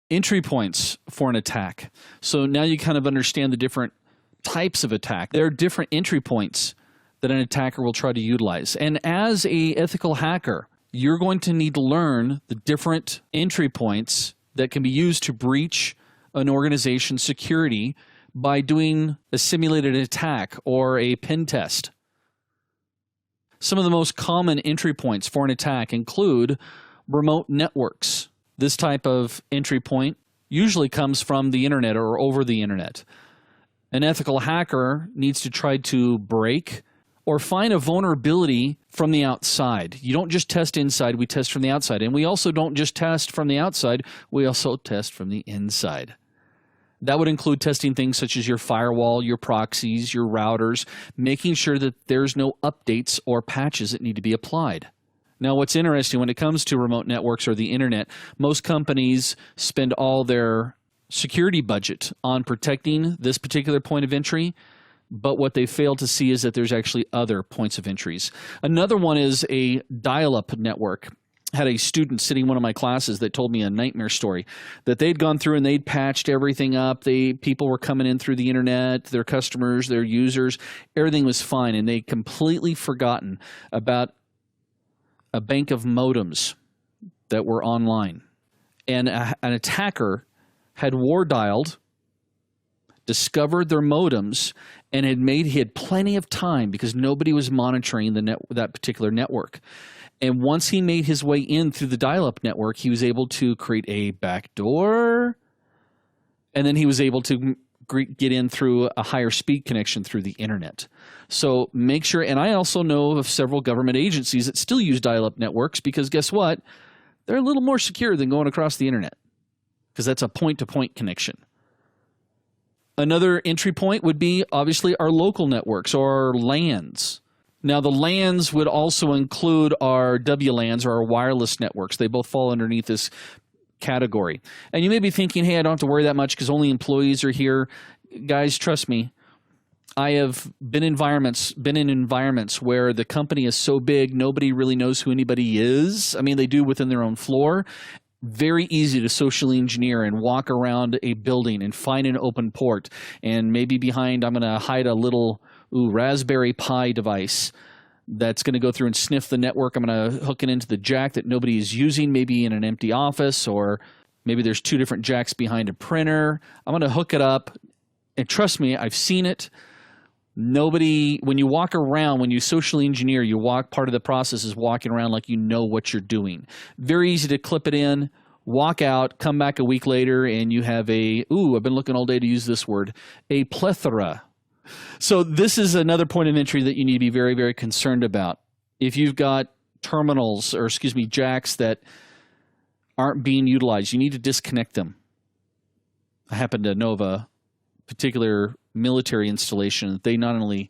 Entry points for an attack. So now you kind of understand the different types of attack. There are different entry points that an attacker will try to utilize. And as a ethical hacker, you're going to need to learn the different entry points that can be used to breach an organization's security by doing a simulated attack or a pen test. Some of the most common entry points for an attack include remote networks. This type of entry point usually comes from the internet or over the internet. An ethical hacker needs to try to break or find a vulnerability from the outside. You don't just test inside, we test from the outside. And we also don't just test from the outside, we also test from the inside. That would include testing things such as your firewall, your proxies, your routers, making sure that there's no updates or patches that need to be applied. Now, what's interesting when it comes to remote networks or the internet, most companies spend all their security budget on protecting this particular point of entry, but what they fail to see is that there's actually other points of entries. Another one is a dial-up network. I had a student sitting in one of my classes that told me a nightmare story that they'd gone through and they'd patched everything up. People were coming in through the internet, their customers, their users, everything was fine, and they'd completely forgotten about a bank of modems that were online. And an attacker had war dialed, discovered their modems, and he had plenty of time because nobody was monitoring that particular network. And once he made his way in through the dial-up network, he was able to create a backdoor, and then he was able to get in through a higher speed connection through the internet. So make sure, and I also know of several government agencies that still use dial-up networks because guess what? They're a little more secure than going across the internet because that's a point-to-point connection. Another entry point would be obviously our local networks or our LANs. Now, the LANs would also include our WLANs or our wireless networks. They both fall underneath this category. And you may be thinking, hey, I don't have to worry that much because only employees are here. Guys, trust me. I have been in environments where the company is so big, nobody really knows who anybody is. I mean, they do within their own floor. Very easy to socially engineer and walk around a building and find an open port. And maybe behind, I'm going to hide a little Raspberry Pi device that's going to go through and sniff the network. I'm going to hook it into the jack that nobody is using, maybe in an empty office, or maybe there's two different jacks behind a printer. I'm going to hook it up. And trust me, I've seen it. When you walk around, when you socially engineer, part of the process is walking around like you know what you're doing. Very easy to clip it in, walk out, come back a week later, and you have I've been looking all day to use this word, a plethora. So this is another point of entry that you need to be very, very concerned about. If you've got jacks that aren't being utilized, you need to disconnect them. I happen to know of a particular military installation. They not only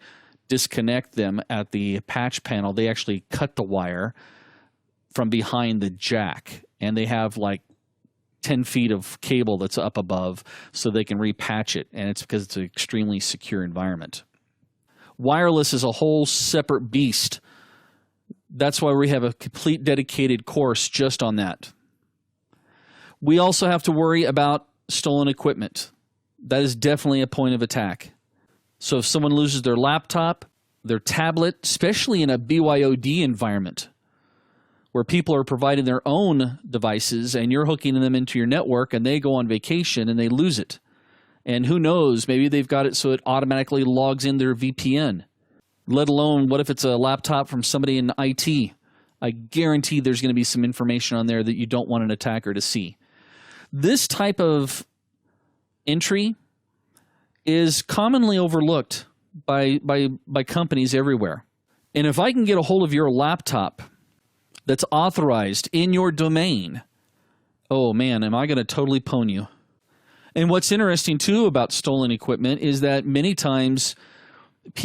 disconnect them at the patch panel, they actually cut the wire from behind the jack, and they have like 10 feet of cable that's up above so they can repatch it, and it's because it's an extremely secure environment. Wireless is a whole separate beast. That's why we have a complete dedicated course just on that. We also have to worry about stolen equipment. That is definitely a point of attack. So if someone loses their laptop, their tablet, especially in a BYOD environment, where people are providing their own devices and you're hooking them into your network and they go on vacation and they lose it. And who knows, maybe they've got it so it automatically logs in their VPN. Let alone, what if it's a laptop from somebody in IT? I guarantee there's going to be some information on there that you don't want an attacker to see. This type of entry is commonly overlooked by companies everywhere. And if I can get a hold of your laptop that's authorized in your domain, oh man, am I going to totally pwn you. And what's interesting too about stolen equipment is that many times,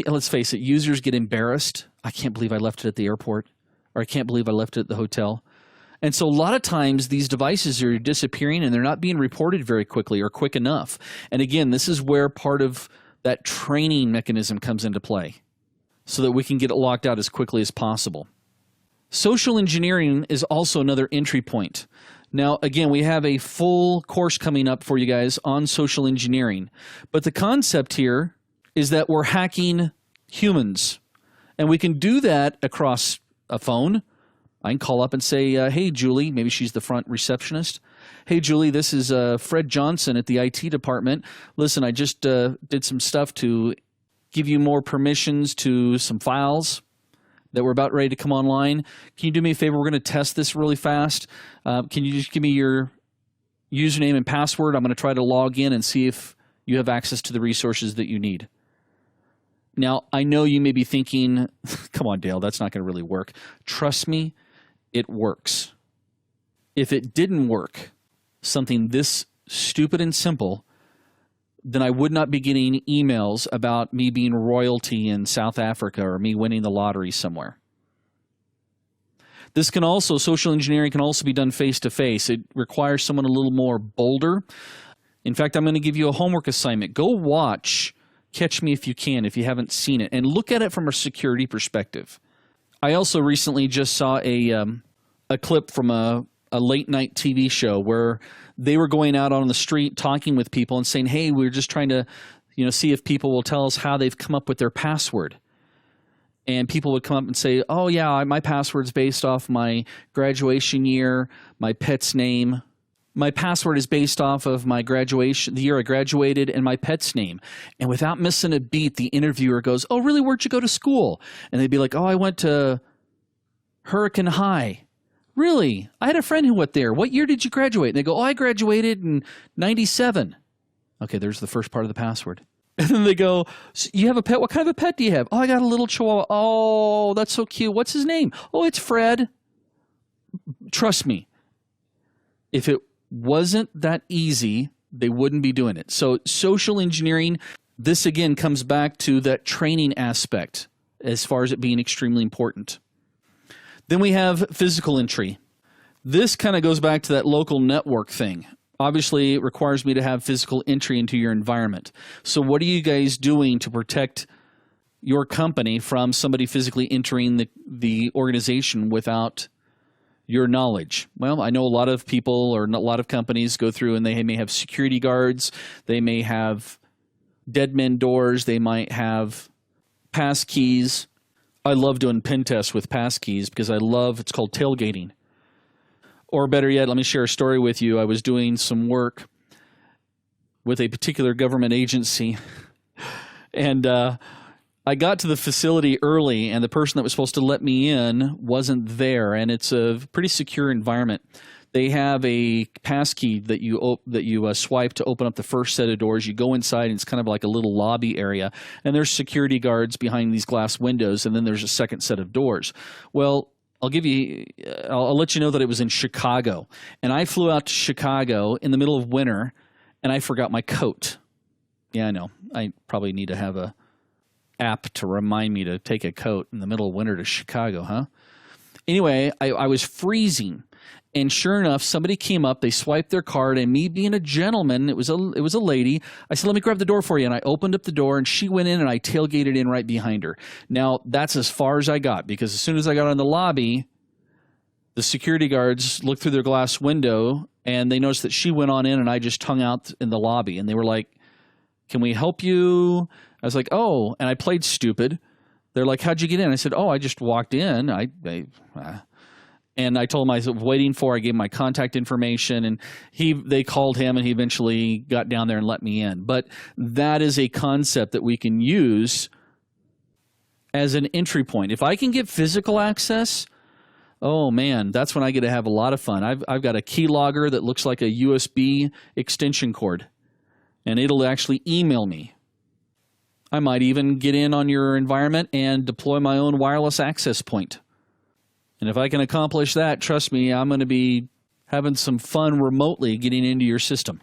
let's face it, users get embarrassed. I can't believe I left it at the airport, or I can't believe I left it at the hotel. And so a lot of times these devices are disappearing and they're not being reported very quickly or quick enough. And again, this is where part of that training mechanism comes into play so that we can get it locked out as quickly as possible. Social engineering is also another entry point. Now, again, we have a full course coming up for you guys on social engineering. But the concept here is that we're hacking humans. And we can do that across a phone. I can call up and say, hey, Julie, maybe she's the front receptionist. Hey, Julie, this is Fred Johnson at the IT department. Listen, I just did some stuff to give you more permissions to some files that we're about ready to come online. Can you do me a favor? We're going to test this really fast. Can you just give me your username and password? I'm going to try to log in and see if you have access to the resources that you need. Now, I know you may be thinking, come on, Dale, that's not going to really work. Trust me, it works. If it didn't work, something this stupid and simple, then I would not be getting emails about me being royalty in South Africa or me winning the lottery somewhere. This can also, social engineering can also be done face-to-face. It requires someone a little more bolder. In fact, I'm going to give you a homework assignment. Go watch Catch Me If You Can, if you haven't seen it, and look at it from a security perspective. I also recently just saw a clip from a late-night TV show where they were going out on the street talking with people and saying, hey, we're just trying to see if people will tell us how they've come up with their password. And people would come up and say, oh, yeah, my password's based off my graduation year, my pet's name. My password is based off of my graduation, the year I graduated, and my pet's name. And without missing a beat, the interviewer goes, oh, really, where'd you go to school? And they'd be like, oh, I went to Hurricane High. Really? I had a friend who went there. What year did you graduate? And they go, oh, I graduated in 97. Okay, there's the first part of the password. And then they go, so you have a pet? What kind of a pet do you have? Oh, I got a little chihuahua. Oh, that's so cute. What's his name? Oh, it's Fred. Trust me, if it wasn't that easy, they wouldn't be doing it. So social engineering, this again comes back to that training aspect as far as it being extremely important. Then we have physical entry. This kind of goes back to that local network thing. Obviously, it requires me to have physical entry into your environment. So what are you guys doing to protect your company from somebody physically entering the organization without your knowledge? Well, I know a lot of people or a lot of companies go through and they may have security guards. They may have dead men doors. They might have pass keys. I love doing pen tests with passkeys because it's called tailgating. Or better yet, let me share a story with you. I was doing some work with a particular government agency, and I got to the facility early, and the person that was supposed to let me in wasn't there, and it's a pretty secure environment. They have a passkey that you swipe to open up the first set of doors. You go inside, and it's kind of like a little lobby area, and there's security guards behind these glass windows, and then there's a second set of doors. Well, I'll let you know that it was in Chicago, and I flew out to Chicago in the middle of winter, and I forgot my coat. Yeah, I know. I probably need to have a app to remind me to take a coat in the middle of winter to Chicago, huh? Anyway, I was freezing. And sure enough, somebody came up, they swiped their card, and me being a gentleman, it was a lady, I said, let me grab the door for you. And I opened up the door, and she went in, and I tailgated in right behind her. Now, that's as far as I got, because as soon as I got in the lobby, the security guards looked through their glass window, and they noticed that she went on in, and I just hung out in the lobby. And they were like, can we help you? I was like, oh, and I played stupid. They're like, how'd you get in? I said, oh, I just walked in. And I told him I was waiting for. I gave him my contact information, and they called him, and he eventually got down there and let me in. But that is a concept that we can use as an entry point. If I can get physical access, oh man, that's when I get to have a lot of fun. I've got a keylogger that looks like a USB extension cord, and it'll actually email me. I might even get in on your environment and deploy my own wireless access point. And if I can accomplish that, trust me, I'm going to be having some fun remotely getting into your system.